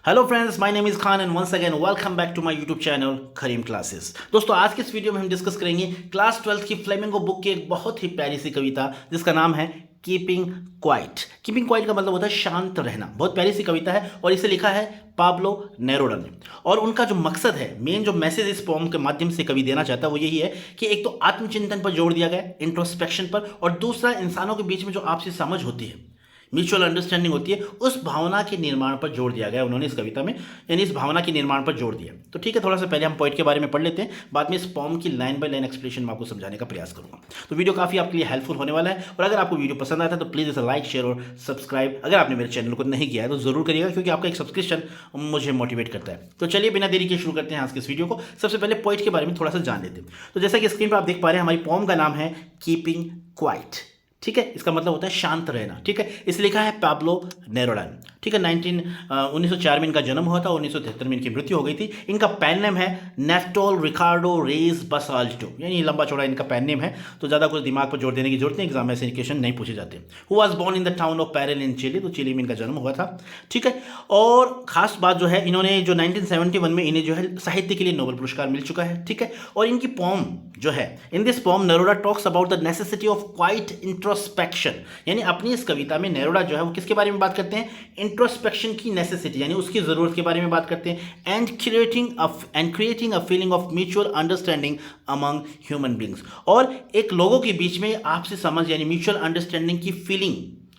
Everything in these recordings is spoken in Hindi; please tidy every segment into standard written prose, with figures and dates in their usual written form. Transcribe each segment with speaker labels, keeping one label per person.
Speaker 1: Hello friends, my name is Khan and once again welcome back to my YouTube channel Karim classes. दोस्तों, आज के इस वीडियो में हम डिस्कस करेंगे क्लास 12th की फ्लेमिंगो बुक की एक बहुत ही प्यारी सी कविता जिसका नाम है कीपिंग क्वाइट। कीपिंग क्वाइट का मतलब होता है शांत रहना। बहुत प्यारी सी कविता है और इसे लिखा है पाब्लो नेरुडा ने। और उनका जो मकसद है, मेन जो मैसेज इस पोम के माध्यम से कवि देना चाहता है वो यही है कि एक तो आत्मचिंतन पर जोर दिया गया, इंट्रोस्पेक्शन पर, और दूसरा इंसानों के बीच में जो आपसी समझ होती है, म्यूचुअल अंडरस्टैंडिंग होती है, उस भावना के निर्माण पर जोर दिया गया उन्होंने इस कविता में, यानी इस भावना के निर्माण पर जोर दिया। तो ठीक है, थोड़ा सा पहले हम पॉइंट के बारे में पढ़ लेते हैं, बाद में इस पॉम की लाइन बाय लाइन एक्सप्लेनेशन में आपको समझाने का प्रयास करूंगा। तो वीडियो काफी आपके लिए हेल्पफुल होने वाला है, और अगर आपको वीडियो पसंद आता है तो प्लीज़ इसे लाइक, शेयर और सब्सक्राइब अगर आपने मेरे चैनल को नहीं किया है तो जरूर करिएगा, क्योंकि आपका एक सब्सक्रिप्शन मुझे मोटिवेट करता है। तो चलिए बिना देरी के शुरू करते हैं आज के इस वीडियो को। सबसे पहले पॉइंट के बारे में थोड़ा सा जान लेते हैं। तो जैसा कि स्क्रीन पर आप देख पा रहे हैं, हमारी पॉम का नाम है कीपिंग क्वाइट। ठीक है, इसका मतलब होता है शांत रहना। ठीक है, इसे लिखा है पाब्लो नेरुडा। ठीक है, 1904 में इनका जन्म हुआ था, 1973 में इनकी मृत्यु हो गई थी। इनका पेन नेम है नेफ्टोल रिकार्डो रेज बसाल्टो, यानी लंबा चौड़ा इनका पेन नेम है, तो ज़्यादा कुछ दिमाग पर जोर देने की जरूरत नहीं, एग्जाम में ऐसे क्वेश्चन नहीं पूछे जाते। Who was born in the town of Parral in Chile, तो चिली में इनका जन्म हुआ था। ठीक है, और खास बात जो है, इन्होंने जो 1971 में इन्हें जो है साहित्य के लिए नोबेल पुरस्कार मिल चुका है। ठीक है, और इनकी पोम जो है, in this pome Neruda talks about the necessity of quite introspection, यानी अपनी इस कविता में नेरुडा जो है वो किसके बारे में बात करते हैं? इंट्रोस्पेक्शन की नेसेसिटी, यानी उसकी जरूरत के बारे में बात करते हैं। And creating a feeling of mutual understanding among human beings, और एक लोगों के बीच में आपसी समझ यानी म्यूचुअल अंडरस्टैंडिंग की फीलिंग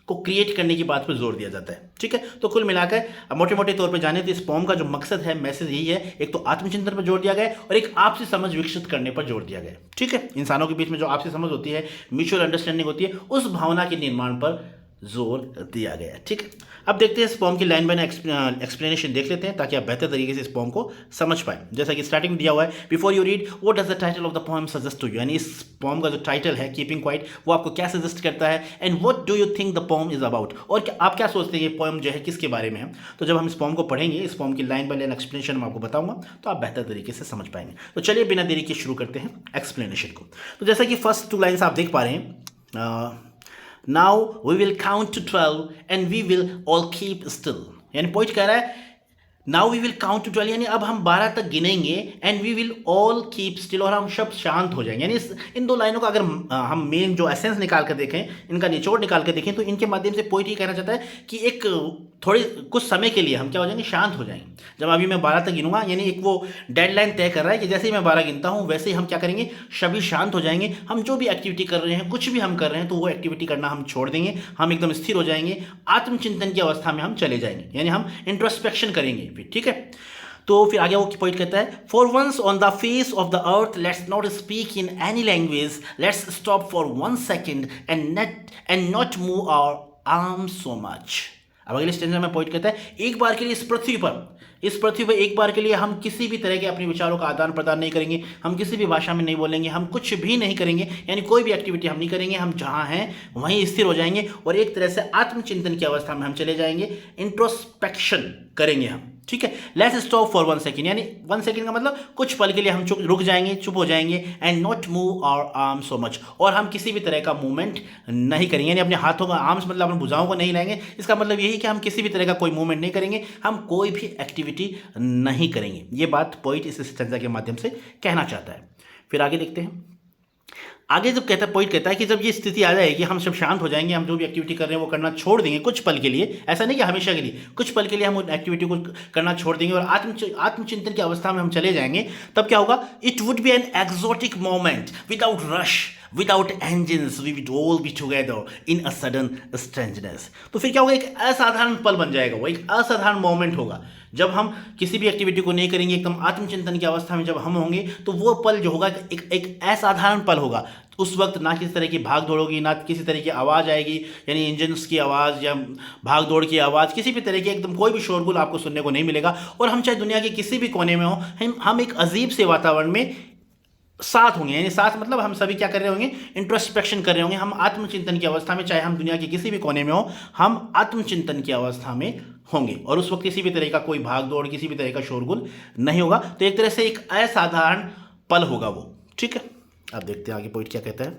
Speaker 1: को क्रिएट करने की बात पर जोर दिया जाता है। ठीक है, तो कुल मिलाकर मोटे मोटे तौर पे जाने तो इस पोम का जो मकसद है, मैसेज यही है, एक तो आत्मचिंतन पर जोर दिया गया और एक आपसी समझ विकसित करने पर जोर दिया गया। ठीक है, इंसानों के बीच में जो आपसी समझ होती है, म्यूचुअल अंडरस्टैंडिंग होती है, उस भावना के निर्माण पर जोर दिया गया। ठीक है, अब देखते हैं इस पोम की लाइन बाय लाइन एक्सप्लेनेशन देख लेते हैं, ताकि आप बेहतर तरीके से इस पोम को समझ पाए। जैसा कि स्टार्टिंग में दिया हुआ है, before you read what does the title of the poem suggest to you, यानी इस पोम का जो टाइटल है कीपिंग क्वाइट, वो आपको क्या सजेस्ट करता है, and what do you think the pome is about, और आप क्या सोचते हैं ये पोएम जो है किसके बारे में है। तो जब हम इस पोम को पढ़ेंगे, इस पोम की लाइन बाय लाइन एक्सप्लेनेशन मैं आपको बताऊंगा, तो आप बेहतर तरीके से समझ पाएंगे। तो चलिए बिना देरी के शुरू करते हैं एक्सप्लेनेशन को। तो जैसा कि फर्स्ट टू लाइन्स आप देख पा रहे हैं, Now we will count to 12 and we will all keep still, यानी पॉइंट कह रहा है now we will count to 12, यानी अब हम 12 तक गिनेंगे, and we will all keep still, और हम सब शांत हो जाएंगे। यानी इन दो लाइनों का अगर हम मेन जो एसेंस निकाल कर देखें, इनका निचोड़ निकाल कर देखें, तो इनके माध्यम से पोइट ये कहना चाहता है कि एक थोड़े कुछ समय के लिए हम क्या हो जाएंगे, शांत हो जाएंगे। जब अभी मैं 12 तक गिनूंगा, यानी एक वो डेडलाइन तय कर रहा है कि जैसे ही मैं 12 गिनता हूं वैसे ही हम क्या करेंगे, सभी शांत हो जाएंगे। हम जो भी एक्टिविटी कर रहे हैं, कुछ भी हम कर रहे हैं, तो वो एक्टिविटी करना हम छोड़ देंगे, हम एकदम स्थिर हो जाएंगे, आत्मचिंतन की अवस्था में हम चले जाएंगे, यानी हम इंट्रोस्पेक्शन करेंगे फिर। ठीक है, तो फिर आगे वो पॉइंट कहता है, for once on the face of the earth let's not speak in any language, let's stop for 1 second and not move our arm so much. अब अगले स्टेंजा में पॉइंट कहता है, एक बार के लिए इस पृथ्वी पर एक बार के लिए हम किसी भी तरह के अपने विचारों का आदान प्रदान नहीं करेंगे, हम किसी भी भाषा में नहीं बोलेंगे, हम कुछ भी नहीं करेंगे, यानी कोई भी एक्टिविटी हम नहीं करेंगे, हम जहाँ हैं वहीं स्थिर हो जाएंगे और एक तरह से आत्मचिंतन की अवस्था में हम चले जाएंगे, इंट्रोस्पेक्शन करेंगे हम। ठीक है, लेट्स स्टॉप फॉर 1 सेकेंड, यानी 1 सेकेंड का मतलब कुछ पल के लिए हम रुक जाएंगे, चुप हो जाएंगे, and not move our arm so much, और हम किसी भी तरह का मूवमेंट नहीं करेंगे, यानी अपने हाथों का, आर्म्स मतलब अपने भुजाओं को नहीं लाएंगे। इसका मतलब यही कि हम किसी भी तरह का कोई मूवमेंट नहीं करेंगे, हम कोई भी एक्टिविटी नहीं करेंगे। ये बात पोइट इस स्टेंजा के माध्यम से कहना चाहता है। फिर आगे देखते हैं, आगे जब पॉइंट कहता है कि जब ये स्थिति आ जाएगी, हम सब शांत हो जाएंगे, हम जो भी एक्टिविटी कर रहे हैं वो करना छोड़ देंगे कुछ पल के लिए, ऐसा नहीं कि हमेशा के लिए, कुछ पल के लिए हम एक्टिविटी को करना छोड़ देंगे और आत्मचिंतन की अवस्था में हम चले जाएंगे, तब क्या होगा, it would be an exotic moment without rush, without engines, we would all be together in a sudden strangeness। तो फिर क्या होगा, एक असाधारण पल बन जाएगा, वो एक असाधारण मोमेंट होगा जब हम किसी भी एक्टिविटी को नहीं करेंगे, एकदम आत्मचिंतन की अवस्था में जब हम होंगे, तो वो पल जो होगा एक असाधारण पल होगा। उस वक्त ना किसी तरह की भाग दौड़ होगी, ना किसी तरह की आवाज़ आएगी, यानी इंजन्स की आवाज़ या भाग दौड़ की आवाज़, किसी भी तरह की एकदम कोई भी शोरगुल आपको सुनने को नहीं मिलेगा, और हम चाहे दुनिया के किसी भी कोने में हो, हम एक अजीब से वातावरण में साथ होंगे, यानी साथ मतलब हम सभी क्या कर रहे होंगे, इंट्रोस्पेक्शन कर रहे होंगे, हम आत्मचिंतन की अवस्था में, चाहे हम दुनिया के किसी भी कोने में हो, हम आत्मचिंतन की अवस्था में होंगे, और उस वक्त किसी भी तरह का कोई भाग दौड़, किसी भी तरह का शोरगुल नहीं होगा। तो एक तरह से एक असाधारण पल होगा वो। ठीक है, अब देखते हैं आगे पॉइंट क्या कहता है।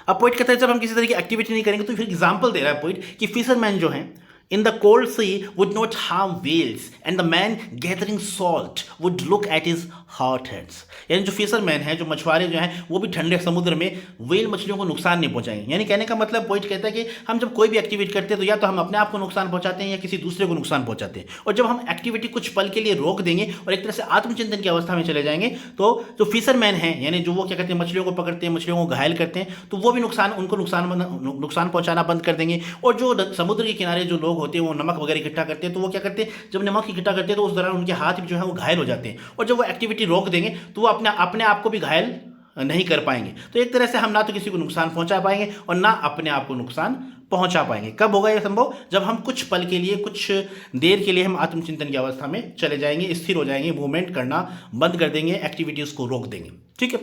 Speaker 1: अब पॉइंट कहता है जब हम किसी तरह की एक्टिविटी नहीं करेंगे, तो फिर एग्जाम्पल दे रहा है पॉइंट कि फिशरमैन जो हैं, in the cold sea would not harm whales, and the man gathering salt would look at his hot heads. यानी जो फिशरमैन है, जो मछुआरे जो हैं, वो भी ठंडे समुद्र में व्हेल मछलियों को नुकसान नहीं पहुंचाएंगे। यानी कहने का मतलब पॉइंट कहता है कि हम जब कोई भी एक्टिविटी करते हैं तो या तो हम अपने आप को नुकसान पहुंचाते हैं या किसी दूसरे को नुकसान पहुंचाते हैं। और जब हम एक्टिविटी कुछ पल के लिए रोक देंगे और एक तरह से आत्मचिंतन की अवस्था में चले जाएंगे, तो जो फिशरमैन हैं, यानी जो वो क्या करते हैं, मछलियों को पकड़ते हैं, मछलियों को घायल करते हैं, तो वो भी उनको नुकसान पहुंचाना बंद कर देंगे। और जो समुद्र के किनारे जो लोग होते हैं वो नमक वगैरह इकट्ठा करते हैं, तो वो क्या करते हैं, जब नमक इकट्ठा करते हैं तो उस दौरान उनके हाथ जो है वो घायल हो जाते हैं। और जब वो एक्टिविटी रोक देंगे तो वो अपने आप को भी घायल नहीं कर पाएंगे। तो एक तरह से हम ना तो किसी को नुकसान पहुंचा पाएंगे और ना अपने आप को नुकसान पहुंचा पाएंगे। कब होगा यह संभव? जब हम कुछ पल के लिए, कुछ देर के लिए हम आत्मचिंतन की अवस्था में चले जाएंगे, स्थिर हो जाएंगे, मूवमेंट करना बंद कर देंगे, एक्टिविटीज को रोक देंगे। ठीक है,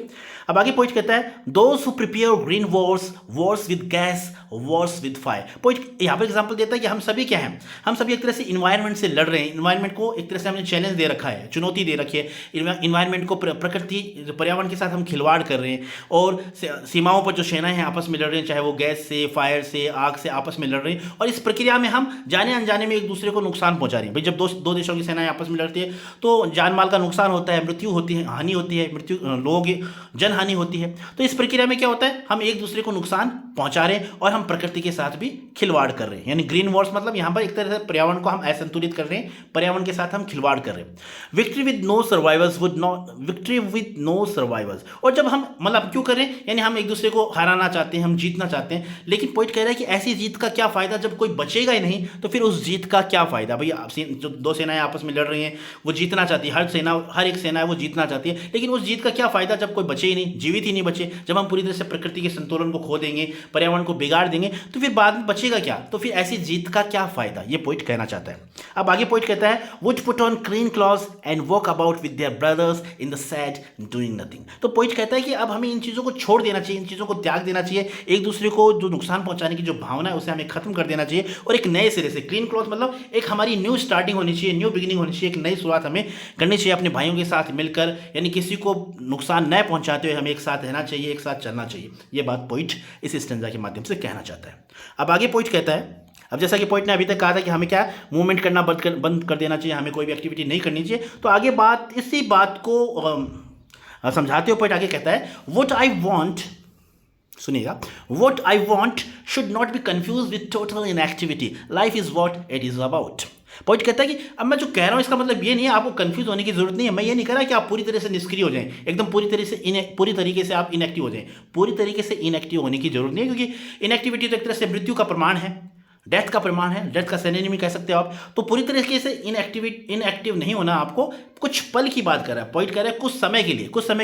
Speaker 1: अब आगे पॉइंट कहता है those who prepare green Wars with gas, Wars with fire. Point यहाँ पर एग्जांपल देता है कि हम सभी क्या हैं, हम सभी एक तरह से इन्वायरमेंट से लड़ रहे हैं। इन्वायरमेंट को एक तरह से हमने चैलेंज दे रखा है, चुनौती दे रखी है। इन्वायरमेंट को, प्रकृति, पर्यावरण के साथ हम खिलवाड़ कर रहे हैं और सीमाओं पर जो सेनाएं हैं आपस में लड़ रहे हैं, चाहे वो गैस से, फायर से, आग से आपस में लड़ रहे हैं। और इस प्रक्रिया में हम जाने अनजाने में एक दूसरे को नुकसान पहुंचा रहे हैं। भाई जब दो देशों की सेनाएं आपस में लड़ती है तो जान माल का नुकसान होता है, मृत्यु होती है, हानि होती है, लोगों की जन हानि होती है। तो इस प्रक्रिया में क्या होता है, हम एक दूसरे को नुकसान पहुंचा रहे हैं और हम प्रकृति के साथ भी खिलवाड़ कर रहे हैं। यानी ग्रीन वॉर्स मतलब यहां पर एक तरह से पर्यावरण को हम असंतुलित कर रहे हैं, पर्यावरण के साथ हम खिलवाड़ कर रहे हैं। Victory with no survivors. और जब हम मतलब क्यों कर रहे हैं, यानी हम एक दूसरे को हराना चाहते हैं, हम जीतना चाहते हैं। लेकिन पॉइंट कह रहा है कि ऐसी जीत का क्या फायदा जब कोई बचेगा ही नहीं, तो फिर उस जीत का क्या फायदा। भाई जो दो सेनाएं आपस में लड़ रही हैं, वो जीतना चाहती है, हर एक सेना है वो जीतना चाहती है, लेकिन उस जीत का क्या फायदा जब कोई बचे ही नहीं, जीवित ही नहीं बचे। जब हम पूरी तरह से प्रकृति के संतुलन को खो देंगे, पर्यावरण को बिगाड़ देंगे, तो फिर बाद में बचेगा क्या, तो फिर ऐसी जीत का क्या फायदा, ये पॉइंट कहना चाहता है। अब आगे पॉइंट कहता है would put on clean clothes and walk about with their brothers in the sad doing nothing. तो पॉइंट कहता है कि अब हमें इन चीज़ों को छोड़ देना चाहिए, इन चीज़ों को त्याग देना चाहिए, एक दूसरे को जो नुकसान पहुंचाने की जो भावना है उसे हमें खत्म कर देना चाहिए और एक नए सिरे से, क्लीन क्लॉथ मतलब एक हमारी न्यू स्टार्टिंग होनी चाहिए, न्यू बिगिनिंग होनी चाहिए, एक नई शुरुआत हमें करनी चाहिए अपने भाइयों के साथ मिलकर। यानी किसी को नुकसान न पहुंचाते हुए हमें एक साथ रहना चाहिए, एक साथ चलना चाहिए। ये बात पॉइंट इस स्टेंजा के माध्यम से कहना चाहता है। अब आगे पॉइंट कहता है, अब जैसा कि पॉइंट ने अभी तक कहा था कि हमें क्या मूवमेंट करना बंद कर देना चाहिए, हमें कोई भी एक्टिविटी नहीं करनी चाहिए, तो आगे इसी बात को समझाते हुए पॉइंट आगे कहता है व्हाट आई वांट, सुनिएगा, what I want should not be confuse with total inactivity, life is what it is about. Point कहता है कि अब मैं जो कह रहा हूं इसका मतलब ये नहीं है आपको कंफ्यूज होने की जरूरत नहीं है। मैं ये नहीं कह रहा कि आप पूरी तरह से निष्क्रिय हो जाएं, एकदम पूरी तरीके से आप इनएक्टिव हो जाएं। पूरी तरीके से इनएक्टिव होने की जरूरत नहीं है, क्योंकि इनएक्टिविटी तो एक तरह से मृत्यु का प्रमाण है, डेथ का प्रमाण है, डेथ का सिनोनिम कह सकते हो आप। तो पूरी तरीके से इनएक्टिव नहीं होना, आपको कुछ पल की बात कर रहा है। पॉइंट कर रहा है कुछ समय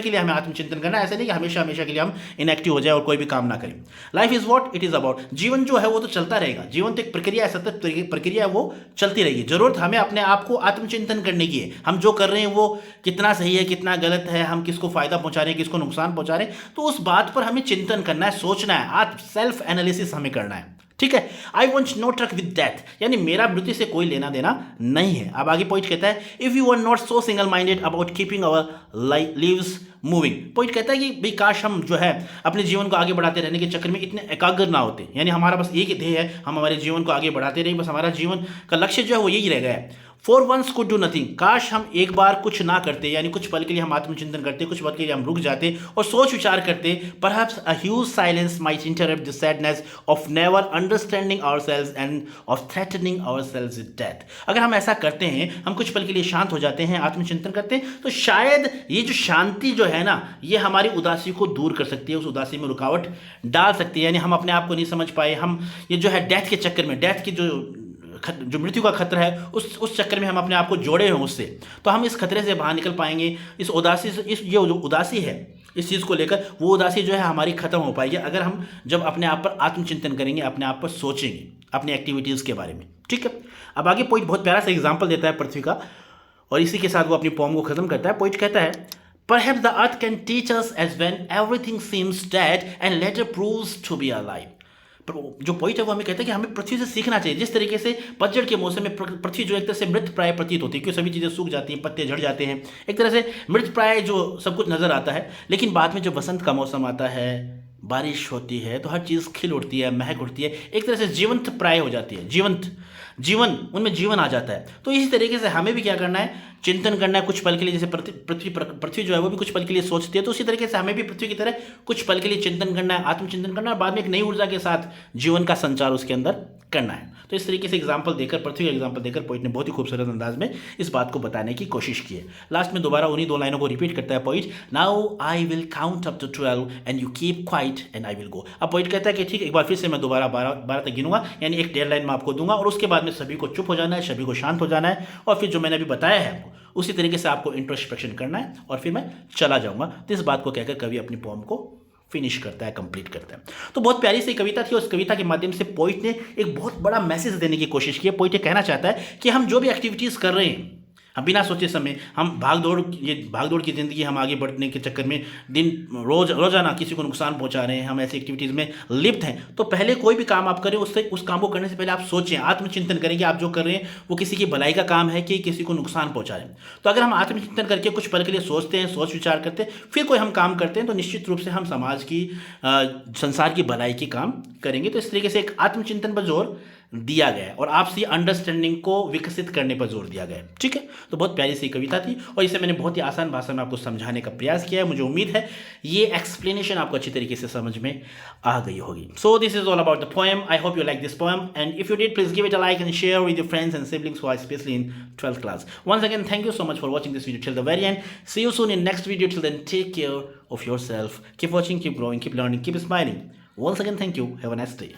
Speaker 1: के लिए हमें आत्मचिंतन करना है। ऐसा नहीं कि हमेशा के लिए हम इनएक्टिव हो जाए और कोई भी काम ना करें। Life is what it is about. जीवन जो है वो तो चलता रहेगा, जीवन तो एक प्रक्रिया है, सतत प्रक्रिया है, वो चलती रहेगी। जरूरत हमें अपने आप को आत्मचिंतन करने की है, हम जो कर रहे हैं वो कितना सही है, कितना गलत है, हम किसको फायदा पहुंचा रहे हैं, किसको नुकसान पहुंचा रहे हैं, तो उस बात पर हमें चिंतन करना है, सोचना है, सेल्फ एनालिसिस हमें करना है। ठीक है, I want no truck with death, यानी मेरा मृत्यु से कोई लेना देना नहीं है। अब आगे पॉइंट कहता है if you are not so single minded about keeping our lives moving. Point कहता है कि भाई काश हम जो है अपने जीवन को आगे बढ़ाते रहने के चक्कर में इतने एकाग्र ना होते, यानी हमारा बस एक ही ध्येय है, हम हमारे जीवन को आगे बढ़ाते रहे, बस हमारा जीवन का लक्ष्य जो है वो यही रह गया है। For once could do nothing, काश हम एक बार कुछ ना करते, यानी कुछ पल के लिए हम आत्मचिंतन करते, कुछ पल के लिए हम रुक जाते और सोच विचार करते। Perhaps a huge silence might interrupt the sadness of never understanding ourselves end of threatening ourselves with death. अगर हम ऐसा करते हैं, हम कुछ पल के लिए शांत हो जाते हैं, आत्मचिंतन करते हैं, तो शायद ये जो शांति जो है ना, ये हमारी उदासी को दूर कर सकती है, उस उदासी में रुकावट डाल सकती है। यानी हम अपने आप को नहीं समझ पाए, हम ये जो है डेथ के चक्कर में, डेथ की जो मृत्यु का खतरा है, उस चक्कर में हम अपने आप को जोड़े हैं उससे, तो हम इस खतरे से बाहर निकल पाएंगे। इस उदासी से, ये जो उदासी है इस चीज़ को लेकर, वो उदासी जो है हमारी खत्म हो पाएगी अगर हम जब अपने आप पर आत्मचिंतन करेंगे, अपने आप पर सोचेंगे, अपनी एक्टिविटीज़ के बारे में। ठीक है, अब आगे पॉइंट बहुत प्यारा सा एग्जाम्पल देता है पृथ्वी का, और इसी के साथ वो अपनी पोम को खत्म करता है। पॉइंट कहता है Perhaps the earth can teach us as when everything seems dead and later proves to be alive. जो पॉइंट है वो हमें कहता है कि हमें पृथ्वी से सीखना चाहिए। जिस तरीके से पतझड़ के मौसम में पृथ्वी जो एक तरह से मृत प्राय प्रतीत होती है, क्योंकि सभी चीज़ें सूख जाती हैं, पत्ते झड़ जाते हैं, एक तरह से मृत प्राय जो सब कुछ नजर आता है, लेकिन बाद में जब बसंत का मौसम आता है, बारिश होती है, तो हर चीज़ खिल उठती है, महक उठती है, एक तरह से जीवंत प्राय हो जाती है, जीवन, उनमें जीवन आ जाता है। तो इसी तरीके से हमें भी क्या करना है, चिंतन करना है कुछ पल के लिए। जैसे पृथ्वी जो है वो भी कुछ पल के लिए सोचती है, तो उसी तरीके से हमें भी पृथ्वी की तरह कुछ पल के लिए चिंतन करना है, आत्मचिंतन करना है, और बाद में एक नई ऊर्जा के साथ जीवन का संचार उसके अंदर करना है। तो इस तरीके से एग्जाम्पल देकर, पृथ्वी का एग्जाम्पल देकर पोइट ने बहुत ही खूबसूरत अंदाज में इस बात को बताने की कोशिश की है। लास्ट में दोबारा उन्हीं दो लाइनों को रिपीट करता है poet, now I will count up to 12 and you keep quiet and I will go. अब पोइट कहता है कि ठीक, एक बार फिर से मैं दोबारा 12 तक गिनूंगा, यानी एक डेडलाइन मैं आपको दूंगा, और उसके बाद में सभी को चुप हो जाना है, सभी को शांत हो जाना है, और फिर जो मैंने अभी बताया है आपको उसी तरीके से आपको इंट्रोस्पेक्शन करना है, और फिर मैं चला जाऊंगा। तो इस बात को कहकर कवि अपनी पोम को फिनिश करता है, कंप्लीट करता है। तो बहुत प्यारी सी कविता थी, और उस कविता के माध्यम से पोइट ने एक बहुत बड़ा मैसेज देने की कोशिश की है। पोइट ये कहना चाहता है कि हम जो भी एक्टिविटीज़ कर रहे हैं, हम बिना सोचे समय, हम भाग दौड़ की ज़िंदगी हम आगे बढ़ने के चक्कर में रोज़ाना किसी को नुकसान पहुंचा रहे हैं, हम ऐसी एक्टिविटीज़ में लिप्त हैं। तो पहले कोई भी काम आप करें, उस काम को करने से पहले आप सोचें, आत्मचिंतन करें कि आप जो कर रहे हैं वो किसी की भलाई का काम है कि किसी को नुकसान पहुंचा रहे हैं। तो अगर हम आत्मचिंतन करके कुछ पल के लिए सोचते हैं, सोच विचार करते हैं, फिर कोई हम काम करते हैं, तो निश्चित रूप से हम समाज की, संसार की भलाई की काम करेंगे। तो इस तरीके से एक आत्मचिंतन पर जोर दिया गया है, और आपसी अंडरस्टैंडिंग को विकसित करने पर जोर दिया गया है। ठीक है, तो बहुत प्यारी सी कविता थी, और इसे मैंने बहुत ही आसान भाषा में आपको समझाने का प्रयास किया है। मुझे उम्मीद है ये एक्सप्लेनेशन आपको अच्छी तरीके से समझ में आ गई होगी। So this is all about the poem. I hope you like this poem, and if you did, please give it a like and share with your friends and siblings who are especially in 12th class. Once again, thank you so much for watching this video till the very end. See you soon in next video. Till then, take care of yourself. Keep watching, keep growing, keep learning, keep smiling. Once again, thank you. Have a nice day.